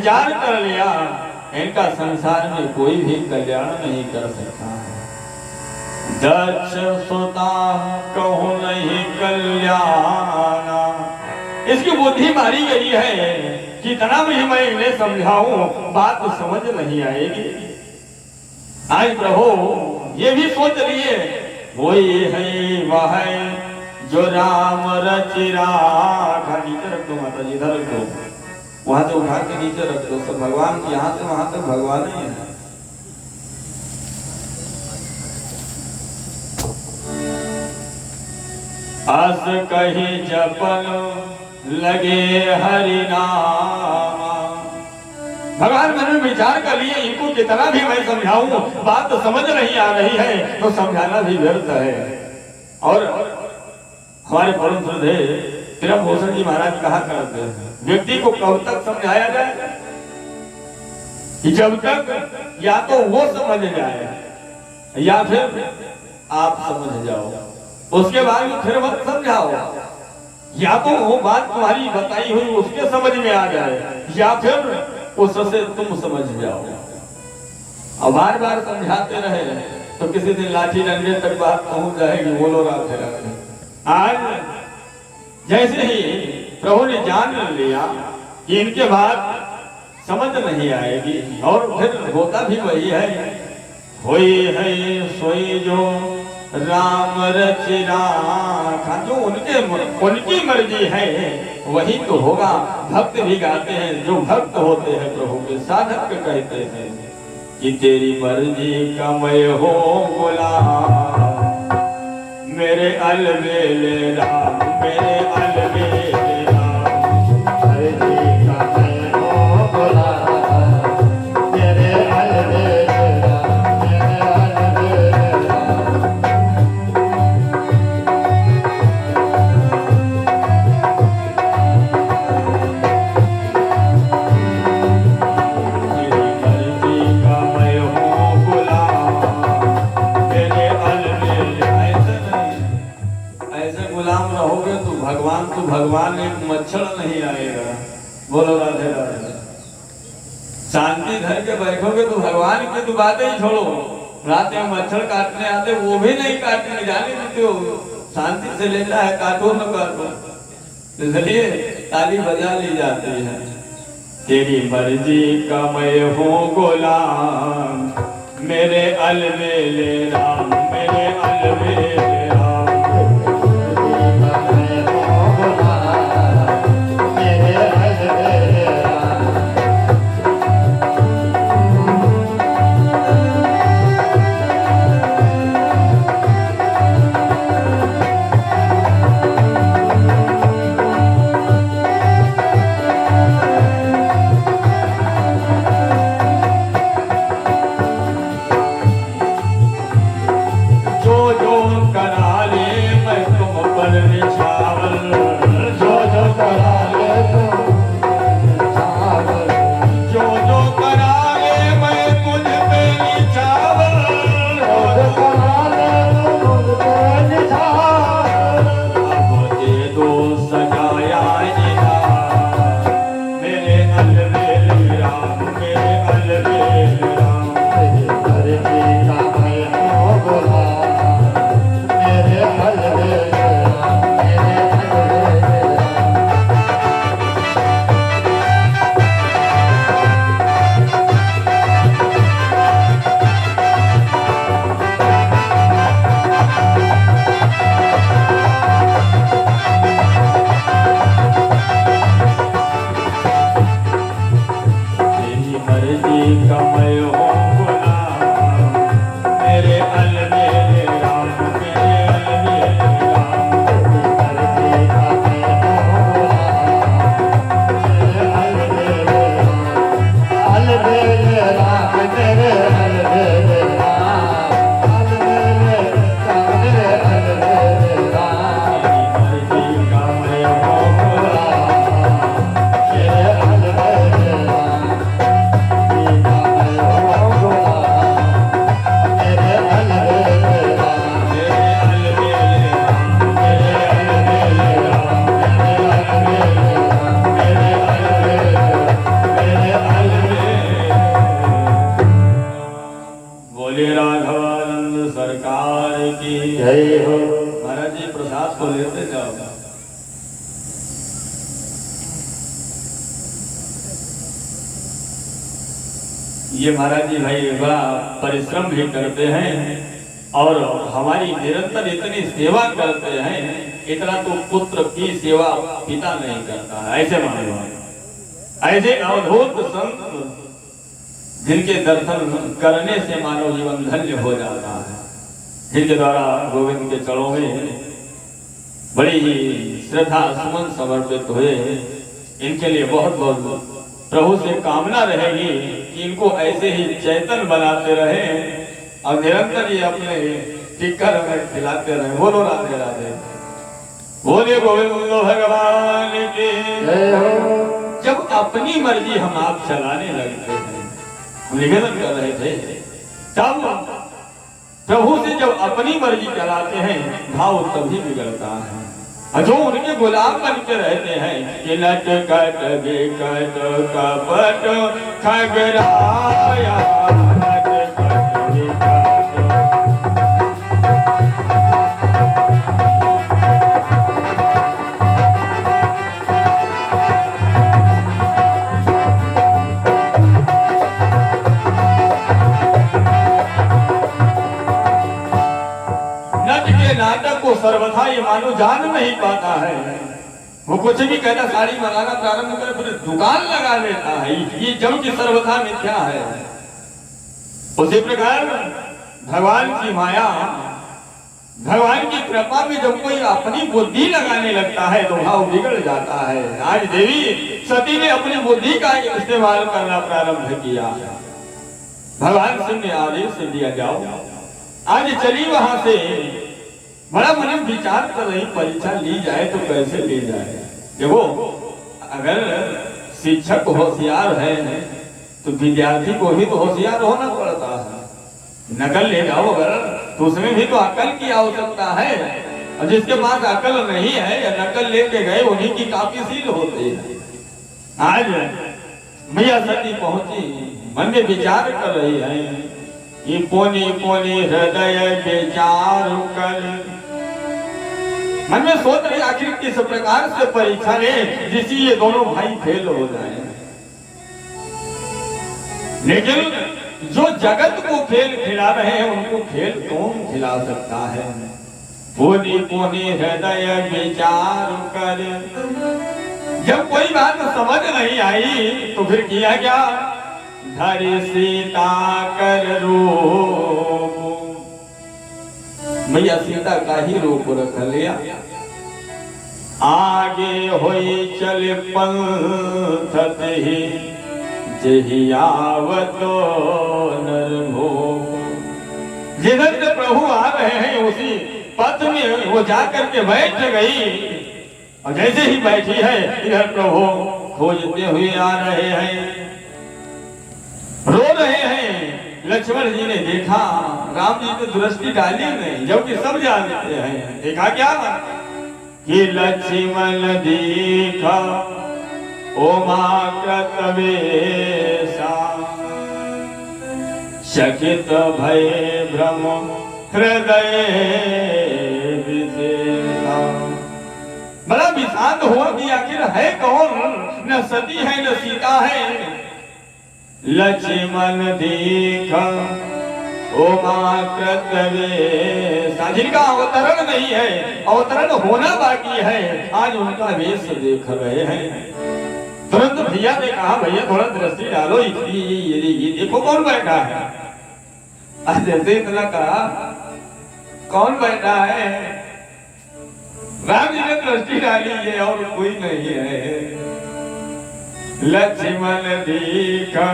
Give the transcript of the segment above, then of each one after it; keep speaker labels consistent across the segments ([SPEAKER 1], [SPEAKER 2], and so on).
[SPEAKER 1] विचार कर लिया इनका संसार में कोई भी कल्याण नहीं कर सकता। दक्ष सुता कहूँ नहीं कल्याण, इसकी बुद्धि मारी गई है, कितना भी मैं इन्हें समझाऊं बात तो समझ नहीं आएगी। आज प्रभु ये भी सोच लिए वही है वह जो राम रचिरा। नीचे रख दो माता जी, इधर रख दो, वहां से उठा के नीचे रख दो। सब भगवान यहाँ से वहां तक भगवान ही है। अस कही जपन लगे हरि नाम। भगवान मैंने विचार कर लिए इनको कितना भी मैं समझाऊं बात तो समझ नहीं आ रही है, तो समझाना भी व्यर्थ है। और हमारे परम श्रद्धेय प्रियभूषण जी महाराज कहा करते हैं, व्यक्ति को कब तक समझाया जाए कि जब तक या तो वो समझ जाए या फिर आप समझ जाओ, उसके बाद फिर मत समझाओ। या तो वो बात तुम्हारी बताई हुई उसके समझ में आ जाए या फिर उससे तुम समझ जाओ। और बार बार समझाते रहे तो किसी दिन लाठी डंडे तक बात पहुंच जाएगी। बोलो राधे राधे। आज जैसे ही प्रभु ने जान लिया कि इनके बाद समझ नहीं आएगी, और फिर होता भी वही है, होई है सोई जो राम रचिरा। जो उनकी मर्जी है वही तो होगा। भक्त भी गाते हैं, जो भक्त होते हैं प्रभु के साधक कहते हैं कि तेरी मर्जी का मैं हो गुलाम, मेरे अलबेले राम, मेरे अलबेले राम, मर्जी का मैं हो गुलाम, मेरे अलबेले राम, मेरे अलबेले राम। भगवान तो भगवान, एक मच्छर नहीं आएगा। बोलो राधे राधे। शांति धर के बैठोगे तो भगवान की तो बातें ही छोड़ो, रात में मच्छर काटने आते वो भी नहीं काटने जाने देते हो। शांति से लेता है, काटो न काटो, इसलिए ताली बजा ली जाती है। तेरी मर्जी का मैं हूँ गुलाम, मेरे अलबेले राम, मेरे अलबेले राम। की
[SPEAKER 2] जय हो।
[SPEAKER 1] महाराज जी प्रसाद को लेते जाओ। ये महाराज जी भाई बड़ा परिश्रम भी करते हैं और हमारी निरंतर इतनी सेवा करते हैं, इतना तो पुत्र की सेवा पिता नहीं करता है। ऐसे मानो, ऐसे अवधूत संत जिनके दर्शन करने से मानव जीवन धन्य हो जाता है, जिनके द्वारा गोविंद के चरणों में बड़ी ही श्रद्धा सुमन समर्पित हुए, इनके लिए बहुत बहुत प्रभु से कामना रहेगी कि इनको ऐसे ही चैतन बनाते रहे और निरंतर ये अपने टिक्कर में खिलाते रहे। बोलो राधे राधे, बोले गोविंद भगवान की
[SPEAKER 2] जय हो।
[SPEAKER 1] जब अपनी मर्जी हम आप चलाने लगते हैं, हम निवेदन कर रहे थे, तब प्रभु से जब अपनी मर्जी चलाते हैं भाव तभी बिगड़ता है। जो उनके गुलाम बन के रहते हैं कि नट कट विकट कपट खगराया, नट कट विकट। नट के नाटक को सर्वथा ये मानो जान नहीं पाता है। वो कुछ भी कहता, साड़ी मंगाना प्रारंभ कर फिर दुकान लगा लेता है। ये जम की सर्वथा मिथ्या है। उसी प्रकार भगवान की माया, भगवान की कृपा में जब कोई अपनी बुद्धि लगाने लगता है तो भाव बिगड़ जाता है। आज देवी सती ने अपनी बुद्धि का इस्तेमाल करना प्रारंभ किया। भगवान सिंह ने आदेश दिया, जाओ आज चली वहां से। बड़ा मन विचार कर रही, परीक्षा ली जाए तो कैसे ली जाए। देखो, अगर शिक्षक होशियार है तो विद्यार्थी को भी तो होशियार होना पड़ता है। नकल ले जाओ अगर तो उसमें भी तो अकल की आवश्यकता है, और जिसके पास अकल नहीं है या नकल लेके गए उन्हीं की काफीसील होती है। आज मैया सती पहुंची, मन में विचार कर रही है, ये पोनी पोनी हृदय विचार कर। मन में सोच रही आखिर किस प्रकार से परीक्षा ले जिससे ये दोनों भाई फेल हो जाए। लेकिन जो जगत को खेल खिला रहे हैं उनको खेल कौन खिला सकता है। पोनी पोनी हृदय विचार कर। जब कोई बात समझ नहीं आई तो फिर किया क्या, धरि सीता कर रूप। मैया सीता का ही रूप रख लिया। आगे होई चल पंथ ही जहियावतो नरभोग। जिधर से प्रभु आ रहे हैं उसी पथ में वो जाकर के बैठ गई, और जैसे ही बैठी है इधर प्रभु खोजते हुए आ रहे हैं, रो रहे हैं। लक्ष्मण जी ने देखा, राम जी ने दृष्टि डाली नहीं, जबकि सब जानते हैं। देखा क्या कि लक्ष्मण देखा उमा कृतवेशा, शकित भय भ्रम हृदय विशेषा। बड़ा विषाद हुआ कि आखिर है कौन, न सती है न सीता है। लक्ष्मण देखा उमा कृतवेशा, जिनका अवतरण नहीं है, अवतरण होना बाकी है, आज उनका वेश देख रहे हैं। तुरंत भैया ने कहा, भैया थोड़ा दृष्टि डालो, ये देखो कौन बैठा है। आज जैसे इतना कहा कौन बैठा है, राम जी ने दृष्टि डाली, ये और कोई नहीं है। लक्ष्मण देखा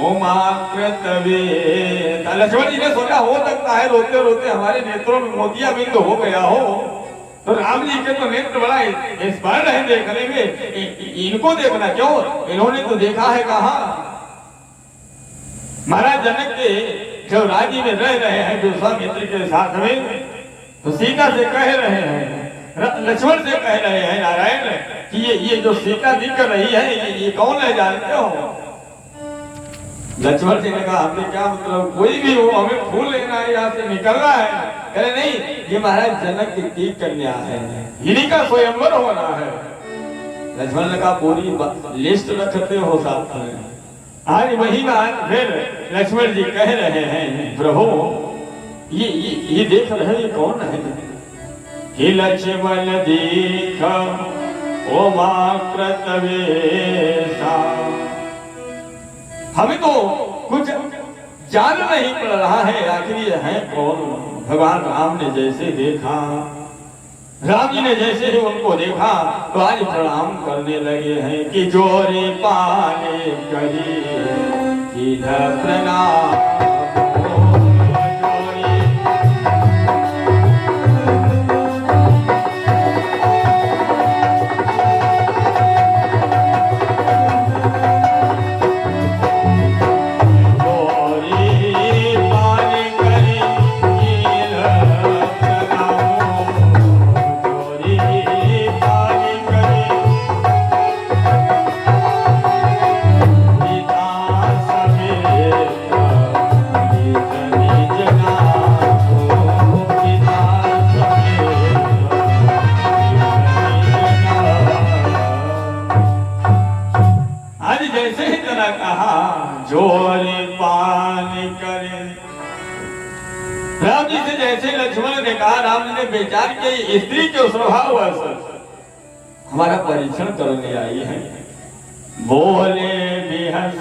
[SPEAKER 1] उमा कृतवेशा। लक्ष्मण जी ने सोचा हो सकता है रोते रोते हमारे नेत्रों में मोतियाबिंद हो गया हो, तो राम जी के तो नेत्र बड़ा स्मरण है देखने में, इनको देखना क्यों, इन्होंने तो देखा है कहा। महाराज जनक के जब राज्य में रह रहे हैं विश्वामित्र के साथ में, तो सीता से कह रहे हैं, लक्ष्मण से कह रहे हैं नारायण कि ये जो सीता दिख रही है ये कौन है जानते हो। लक्ष्मण जी ने कहा हमने क्या मतलब कोई भी हो हमें फूल लेना है यहाँ से निकलना है। कह रहे नहीं ये महाराज जनक की कन्या है इन्हीं का स्वयंवर होना है। लक्ष्मण ने कहा पूरी लिस्ट रखते हो साथ में। आज वही बात फिर लक्ष्मण जी कह रहे हैं प्रभु ये देख रहे ये कौन है कि लक्ष्मण देख ओमा कृतवेशा। हमें तो कुछ जान नहीं पड़ रहा है आखिर ये है कौन। भगवान राम ने जैसे देखा राम जी ने जैसे ही उनको देखा तो आज प्रणाम करने लगे हैं कि जोरे पाने करी कि प्रणाम। राम जी से जैसे लक्ष्मण ने कहा राम जी ने विचार किया स्त्री के स्वभाव हमारा परीक्षण करने आई है। बोले बिहस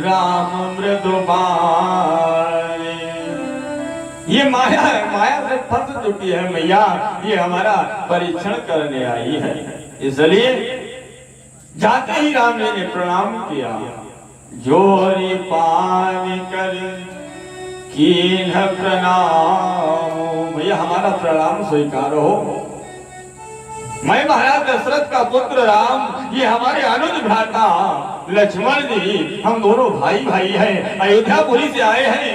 [SPEAKER 1] राम मृदुबाने ये माया है माया से फंस चुकी है मैया ये हमारा परीक्षण करने आई है। इसलिए जाते ही राम जी ने प्रणाम किया जोरी पानी कर कीन प्रणाम भैया हमारा प्रणाम स्वीकार हो। मैं महाराज दशरथ का पुत्र राम ये हमारे अनुज भ्राता लक्ष्मण जी हम दोनों भाई भाई हैं अयोध्यापुरी से आए हैं।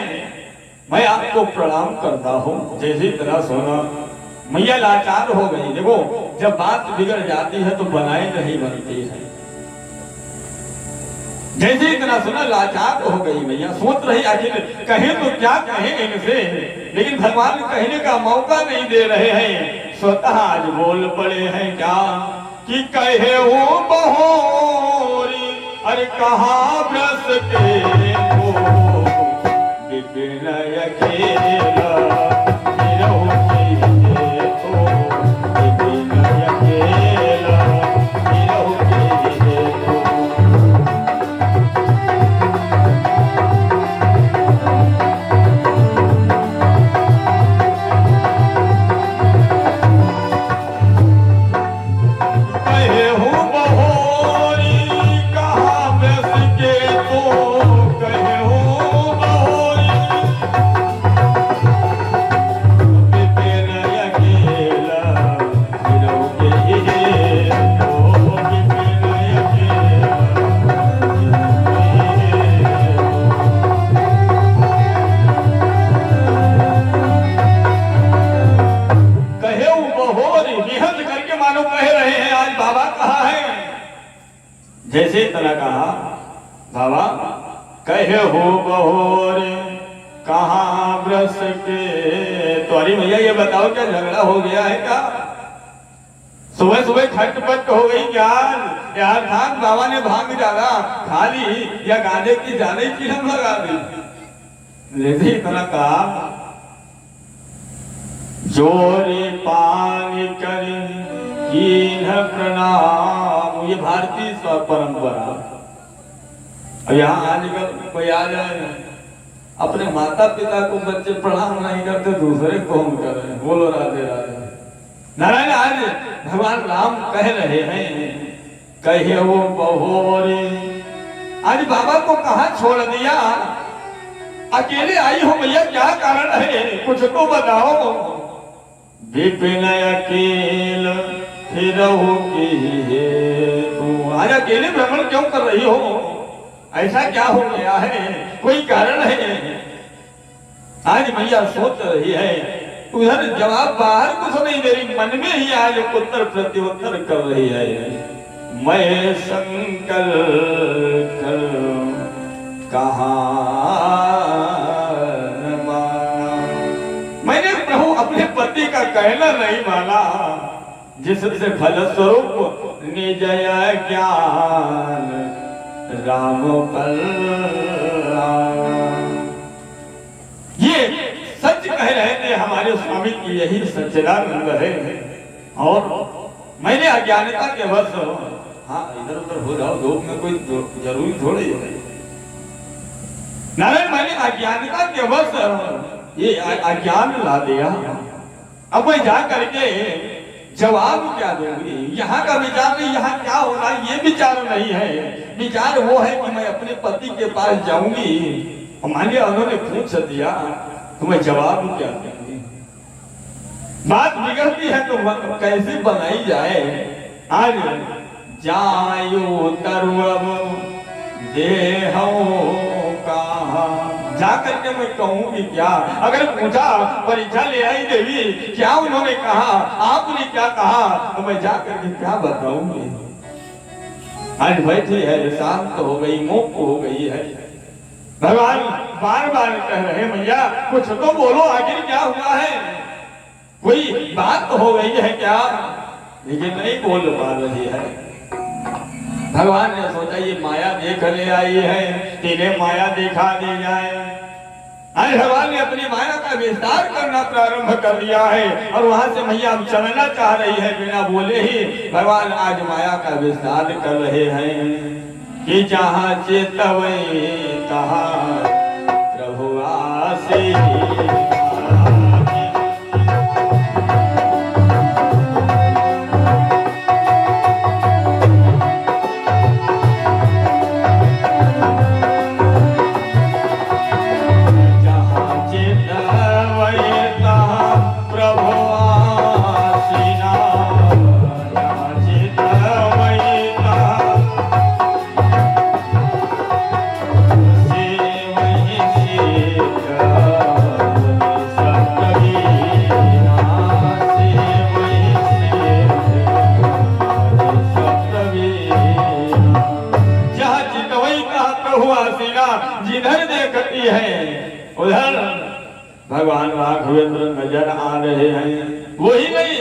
[SPEAKER 1] मैं आपको प्रणाम करता हूँ। जैसी तरह सोना मैया लाचार हो गई। देखो जब बात बिगड़ जाती है तो बनाए नहीं बनती है। जैसे इतना सुना लाचार हो गई मैया सोच रही आखिर कहे तो क्या कहे इनसे लेकिन भगवान कहने का मौका नहीं दे रहे हैं। स्वतः आज बोल पड़े हैं क्या कि कहे वो बहोरी अरे कहा व्रस के हो विपिन अकेला जैसे तरह कहा बाबा कहे हो बहोर कहाँ व्रस के। तो अरे भैया ये बताओ क्या झगड़ा हो गया है क्या सुबह सुबह खटपट हो गई क्या यार खान बाबा ने भांग डाला खा ली या गाने की जाने की हम लगा दी। जैसे तरह कहा जोरे पानी करी कीन प्रणाम ये भारतीय परंपरा। यहाँ आजकल कोई आ जाए अपने माता पिता को बच्चे प्रणाम नहीं करते दूसरे को हम कर रहे हैं। बोलो राधे राधे नारायण। आज भगवान राम कह रहे हैं कहे वो बहोरे आज बाबा को कहाँ छोड़ दिया अकेले आई हो भैया क्या कारण है कुछ तो बताओ। विपिन अकेल फिर तू आज अकेले भ्रमण क्यों कर रही हो ऐसा क्या हो गया है कोई कारण है। आज मैया सोच रही है उधर जवाब बाहर कुछ नहीं दे रही मन में ही आज उत्तर प्रत्युत्तर कर रही है। मैं संकल्प कहा न माना। मैंने प्रभु अपने पति का कहना नहीं माना, जिससे फलस्वरूप निजय ज्ञान राम पर ये सच कह रहे थे हमारे स्वामी की, यही सच्चिदानंद है। और मैंने अज्ञानता के वश, हाँ इधर उधर हो जाओ, धूप में कोई जरूरी थोड़ी है नारायण, मैंने अज्ञानता के वश ये अज्ञान ला दिया। अब मैं जा करके जवाब क्या दूंगी? यहाँ का विचार नहीं, यहाँ क्या होना ये विचार नहीं है। विचार वो है कि मैं अपने पति के पास जाऊंगी, मान लिया उन्होंने पूछ दिया तो मैं जवाब क्या दूंगी? बात बिगड़ती है तो कैसे बनाई जाए? आज जायो तरुव देहो कहा, जाकर के मैं कहूंगी क्या? अगर पूछा परीक्षा ले आई देवी क्या उन्होंने कहा, आपने क्या कहा, तो मैं जाकर के क्या बताऊंगी? आज बैठी है, शांत हो गई, मुक्त हो गई है। भगवान बार बार कह रहे मैया कुछ तो बोलो, आखिर क्या हुआ है? कोई बात हो गई है क्या? लेकिन नहीं बोल पा रही है। भगवान ने सोचा ये माया देख ले आई है, तेरे माया दिखा दी जाए। आज भगवान ने अपनी माया का विस्तार करना प्रारंभ कर दिया है और वहां से मैया चलना चाह रही है। बिना बोले ही भगवान आज माया का विस्तार कर रहे हैं कि जहाँ चेतवे तहाँ प्रभु आसी। जिधर देखती है उधर भगवान राघवेंद्र नजर आ रहे हैं। वही नहीं,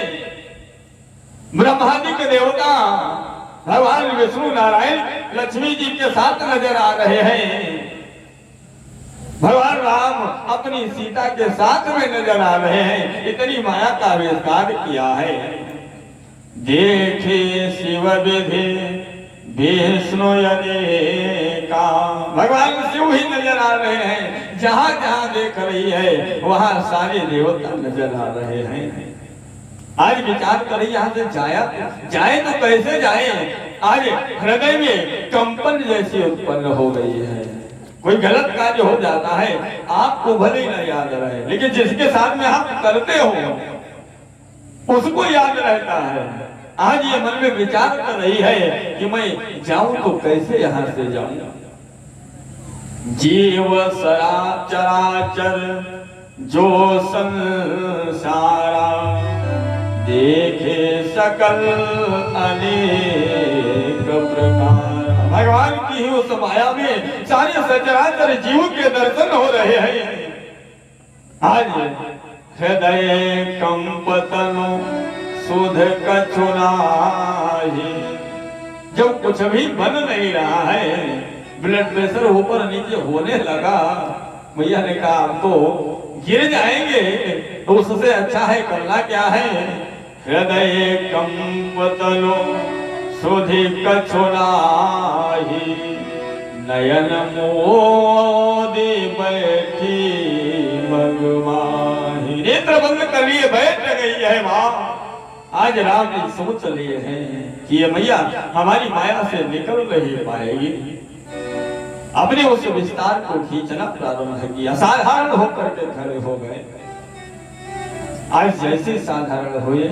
[SPEAKER 1] ब्रह्मादि के देवता भगवान विष्णु नारायण लक्ष्मी जी के साथ नजर आ रहे हैं। भगवान राम अपनी सीता के साथ में नजर आ रहे हैं। इतनी माया का विस्तार किया है। देखे शिव विधि विष्णु अनेका, भगवान शिव ही नजर आ रहे हैं। जहां जहां देख रही है वहां सारे देवता नजर आ रहे हैं। आज विचार करें यहाँ से जाए तो कैसे जाए? आज हृदय में कंपन जैसी उत्पन्न हो गई है। कोई गलत कार्य हो जाता है, आपको भले ही न याद रहे, लेकिन जिसके साथ में आप करते हो उसको याद रहता है। आज ये मन में विचार कर रही है कि मैं जाऊं तो कैसे यहाँ से जाऊं? जीव सरा चराचर जो संसारा, देखे सकल अनेक प्रकार। भगवान की ही उस माया में सारे सचराचर जीव के दर्शन हो रहे हैं। आज हृदय कंपतनो सुध कछु नाही, जब कुछ भी बन नहीं रहा है, ब्लड प्रेशर ऊपर नीचे होने लगा, मैया ने कहा आप तो गिर जाएंगे, तो उससे अच्छा है करना क्या है? हृदय कंपतनो सुधि कछु नाही, नयन मोदी बैठी भगवान। नेत्र बंद कर लिए बैठ गई है माँ। आज राम ने सोच लिए हैं कि ये मैया हमारी माया से निकल नहीं पाएगी। अपने उस विस्तार को खींचना प्रारंभ किया। साधारण होकर के खड़े हो गए। आज जैसे साधारण हुए,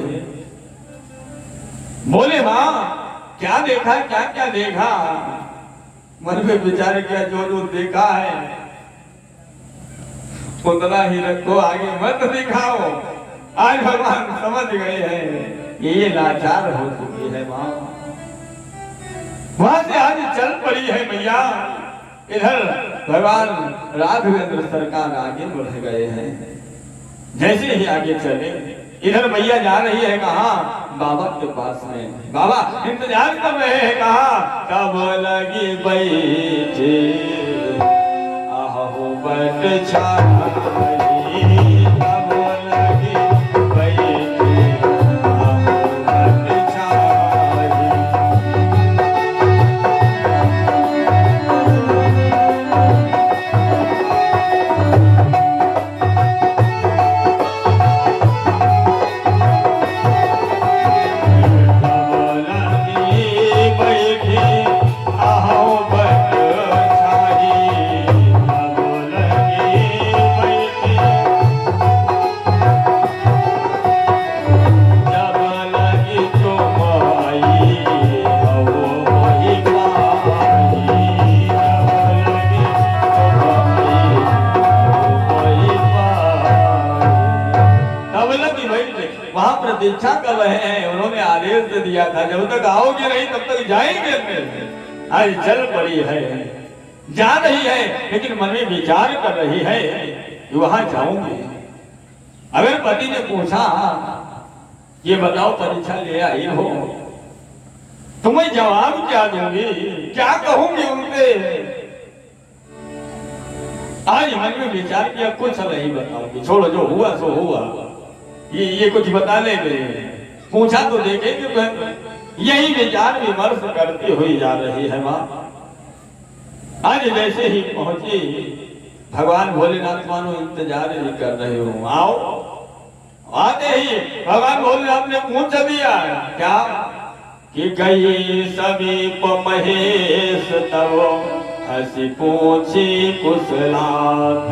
[SPEAKER 1] बोले माँ क्या देखा, क्या क्या देखा? मन में विचार किया जो जो देखा है उतना ही रखो, आगे मत दिखाओ। आज भगवान समझ गए हैं ये लाचार हो चुकी है माँ। वहां से आज चल पड़ी है मैया। इधर भगवान राघवेंद्र सरकार आगे बढ़ गए हैं। जैसे ही आगे चले, इधर मैया जा रही है कहाँ? बाबा के पास में। बाबा इंतजार कर रहे हैं कहाँ? कब लगी बैठे आहू बट छाई, कब लगी बैठे आहू बट छाई। वहां प्रतीक्षा कर रहे हैं। उन्होंने आदेश दिया था जब तक आओगे नहीं तब तक जाएंगे नहीं। आज चल पड़ी है, जा रही है, लेकिन मन में विचार कर रही है कि वहां जाऊंगी। अगर पति ने पूछा ये बताओ परीक्षा ले आई हो, तो मैं जवाब क्या दूंगी, क्या कहूंगी उनसे? आज मन में विचार किया कुछ नहीं बताऊंगी, छोड़ो जो हुआ सो हुआ। ये कुछ बता लेंगे, पूछा तो देखेंगे। यही विचार विमर्श करती हुई जा रही है माँ। आज जैसे ही पहुंची, भगवान भोलेनाथ मानो इंतजार ही कर रहे हो, आओ। आते ही भगवान भोलेनाथ ने पूछ दिया क्या कि गई समीप महेश तब हंसी पूछी कुशलात,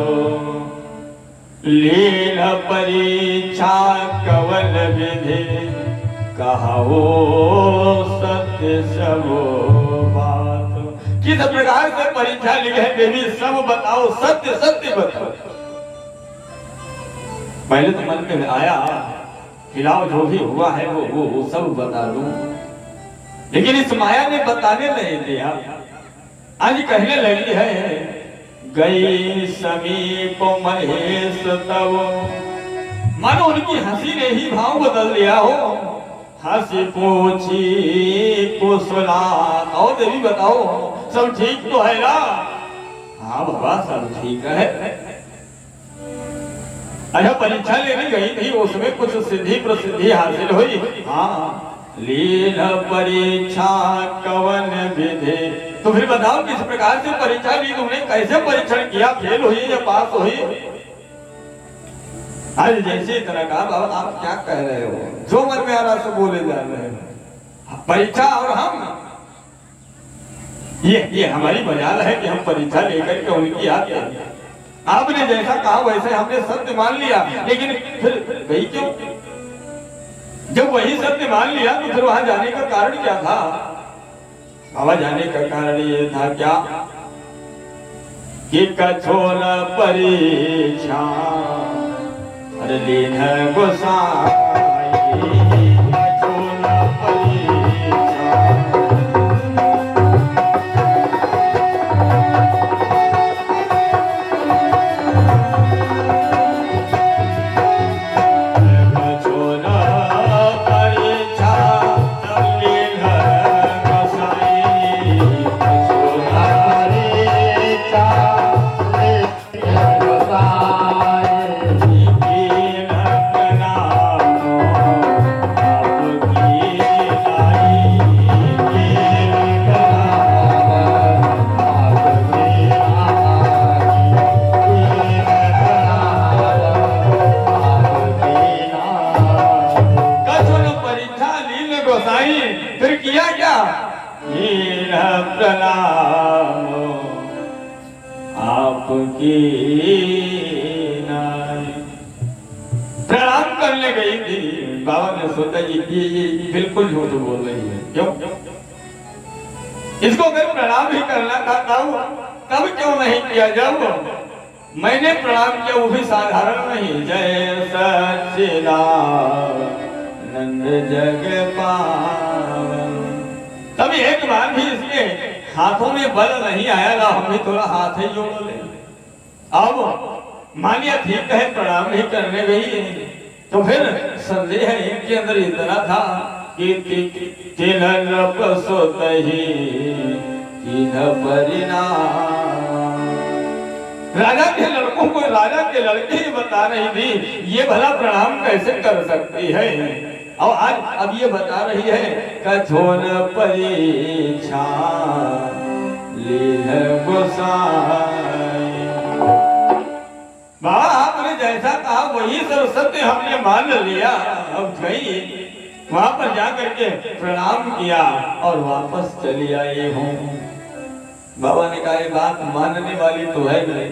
[SPEAKER 1] लीन परीक्षा कवन विधि कहो सत्य सब बात। किस प्रकार से परीक्षा लिखे देवी सब बताओ, सत्य सत्य बताओ। पहले तो मन में आया खिलाओ जो भी हुआ है वो सब बता दूं, लेकिन इस माया ने बताने नहीं दिया। आज कहने लगी है गई समीप महेश तब, मानो उनकी हंसी ने ही भाव बदल दिया हो। हंसी पूछी कुशलात, और देवी बताओ सब ठीक तो है ना? हाँ बाबा सब ठीक है। अच्छा परीक्षा लेने गई थी, उसमें कुछ सिद्धि प्रसिद्धि हासिल हुई? हाँ। लीन परीक्षा कवन विधि, तो फिर बताओ किस प्रकार से परीक्षा ली तुमने, कैसे परीक्षण किया, फेल हुई या पास हुई? आज जैसे तरह का बाबा आप क्या कह रहे हो, जो मन में आ रहा सब बोले जा रहे हो। परीक्षा और हम, ये हमारी मजाल है कि हम परीक्षा लेकर के उनकी आते हैं। आपने जैसा कहा वैसे हमने सत्य मान लिया, लेकिन फिर गई क्यों? जब वही सत्य मान लिया तो फिर वहां जाने का कारण क्या था? बाबा जाने का कारण ये था क्या कि कठोर परीक्षा अरे लीन गोसाई, कठोर परीक्षा फिर किया क्या? प्रणाम आपकी प्रणाम करने गई थी। बाबा ने सोचा ये बिल्कुल झूठ बोल रही है, क्यों? इसको अगर प्रणाम ही करना था तब क्यों नहीं किया? जब मैंने प्रणाम किया वो भी साधारण नहीं, जय सच्चिदानंद जग पावन, तभी एक बार भी इसके हाथों में बल नहीं आया ना, हम भी थोड़ा हाथ ही जोड़ ले। अब मानिए ठीक है, प्रणाम नहीं करने गई, तो फिर संदेह इनके अंदर इतना था कि परिणाम। राजा के लड़कों को राजा के लड़के ही बता रही थी ये भला प्रणाम कैसे कर सकती है, और आज अब ये बता रही है कठोर परीक्षा लील गोसाई। बाबा आपने जैसा कहा वही सब सत्य हमने मान लिया। अब गई वहां पर जाकर के प्रणाम किया और वापस चली आई हूँ। बाबा ने कहा ये बात मानने वाली तो है नहीं,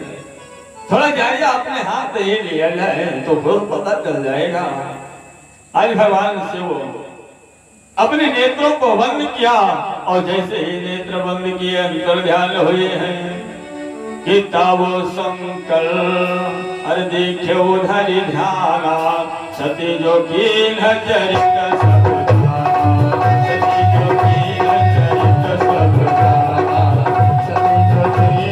[SPEAKER 1] थोड़ा जाइए अपने हाथ ये लिया है तो फिर पता चल जाएगा। आज भगवान शिव अपने नेत्रों को बंद किया और जैसे ही नेत्र बंद किए अंतर ध्यान हुए हैं कि तब संकल्प अरे देखे उधर ध्यान सती जो की चरित सब सती जो की चरित सब सती जो की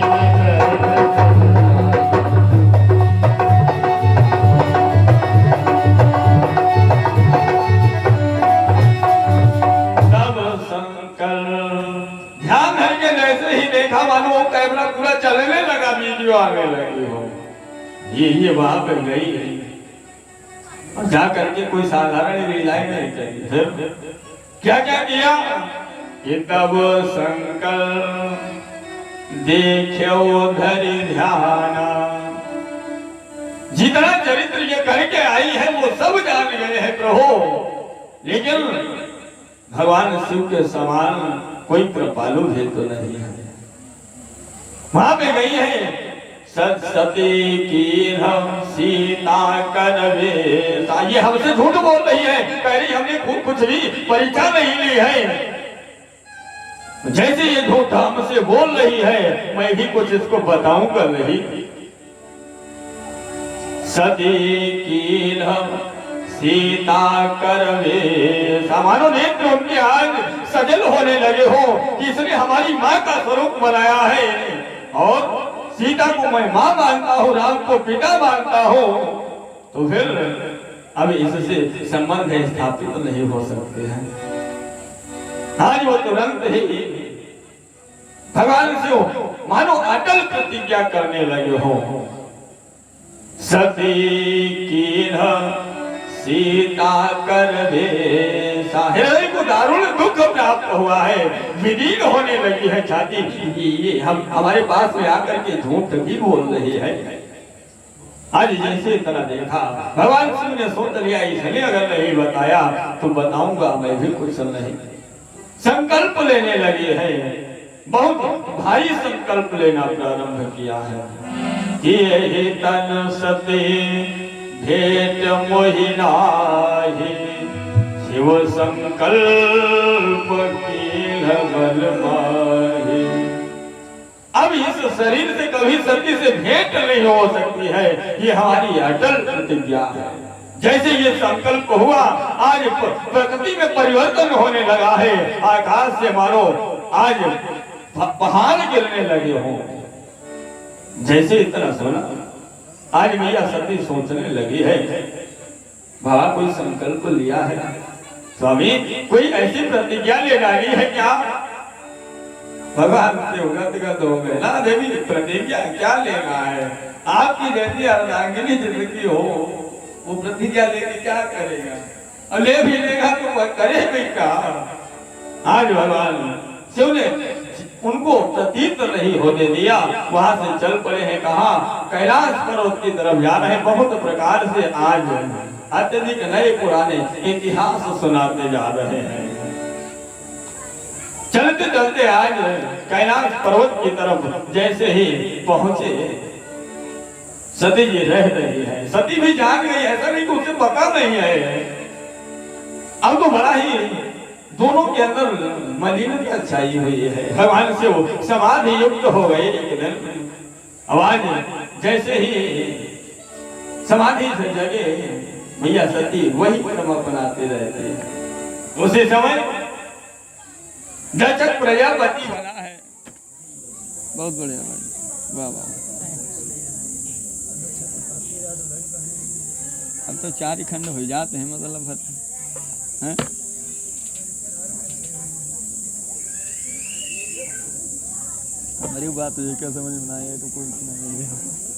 [SPEAKER 1] ध्यान है कि जैसे ही देखा मानो वो कैमरा पूरा चलने लगा, वीडियो आने लगी हो। ये वहां पर गई और जा करके कोई साधारण लीलाएं नहीं करी। फिर क्या क्या किया कि तब संकल्प देखो धरि ध्यान। जितना चरित्र ये करके आई है वो सब जान गए हैं प्रभु, लेकिन भगवान शिव के समान कोई कृपालु भी तो नहीं है। वहां पे गई है सती की हम सीता करवे, ये हमसे झूठ बोल रही है, कह रही हमने खूब कुछ भी परीक्षा नहीं ली है। जैसे ये झूठ हमसे बोल रही है मैं भी कुछ इसको बताऊंगा नहीं। सती की हम सीता करवे, सामानो नेत्र उनके आज सजल होने लगे हो कि इसने हमारी माँ का स्वरूप बनाया है और सीता को मैं माँ मानता हूँ, राम को पिता मानता हूँ, तो फिर अब इससे संबंध स्थापित तो नहीं हो सकते हैं। आज वो तुरंत ही भगवान से मानो अटल प्रतिज्ञा करने लगे हो। सती की सीता करवे, हृदय को दारुण दुख प्राप्त हुआ है, विदीन होने लगी है छाती। ये हम हमारे पास में आकर के झूठ भी बोल रही है। आज जैसे तरह देखा भगवान शिव ने सोच लिया इसने अगर नहीं बताया तो बताऊंगा मैं भी कुछ नहीं। संकल्प लेने लगे है, बहुत भारी संकल्प लेना प्रारंभ किया है कि तन सती भेट मोहिनाहि शिव संकल्प कील बल माहि। अब इस शरीर से कभी सती से भेंट नहीं हो सकती है, ये हमारी अटल प्रतिज्ञा है। जैसे ये संकल्प हुआ आज प्रकृति में परिवर्तन होने लगा है, आकाश से मानो आज पहाड़ गिरने लगे हों। जैसे इतना सुना आज मैया सती सोचने लगी है बाबा कोई संकल्प लिया है, स्वामी कोई ऐसी प्रतिज्ञा ले डाली है क्या? भगवान से उगत हो गए ना, देवी प्रतिज्ञा क्या लेना है? आपकी जैसी अर्धांगिनी जिंदगी हो वो प्रतिज्ञा लेके क्या करेगा, और ले भी लेगा तो वह करे भी क्या? आज भगवान शिव ने उनको प्रतीत नहीं होने दिया, वहां से चल पड़े हैं कहा कैलाश पर्वत की तरफ जा रहे हैं। बहुत प्रकार से आज अत्यधिक नए पुराने इतिहास सुनाते जा रहे हैं। चलते चलते आज कैलाश पर्वत की तरफ जैसे ही पहुंचे सती जी रह रही है। सती भी जान गई, ऐसा नहीं कि उसे पता नहीं है। अब तो बड़ा ही दोनों के अंदर मलिनता छाई हुई है। भगवान से वो समाधि युक्त हो गए एक दिन। आवाज जैसे ही समाधि से जगे मैया सती वही क्रम अपनाते रहते हैं। उसी समय दशक प्रजापति बना है। बहुत बढ़िया भाई, वाह वाह। अब तो 4 ही खंड हो जाते हैं मतलब हैं। हमारी बात ये क्या समझ में ना आए तो कोई नहीं।